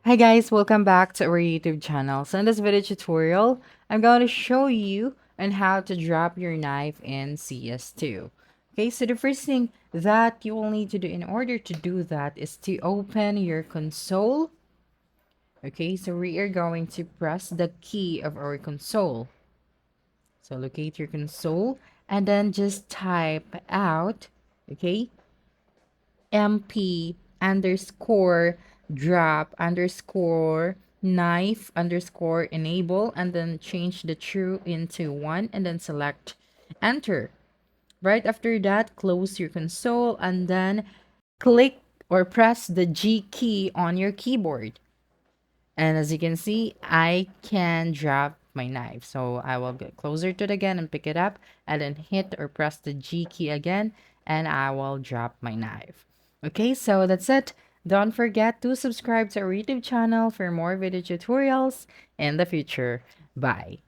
Hi guys, welcome back to our YouTube channel. So in this video tutorial, I'm going to show you on how to drop your knife in CS2. Okay, so the first thing that you will need to do in order to do that is to open your console. Okay, so we are going to press the key of our console. So locate your console and then just type out, okay, MP underscore drop underscore knife underscore enable and then change the true into 1 and then select enter. Right after that, close your console and then click or press the G key on your keyboard. And as you can see, I can drop my knife. So I will get closer to it again and pick it up and then hit or press the G key again and I will drop my knife. Okay, so that's it. Don't forget to subscribe to our YouTube channel for more video tutorials in the future. Bye.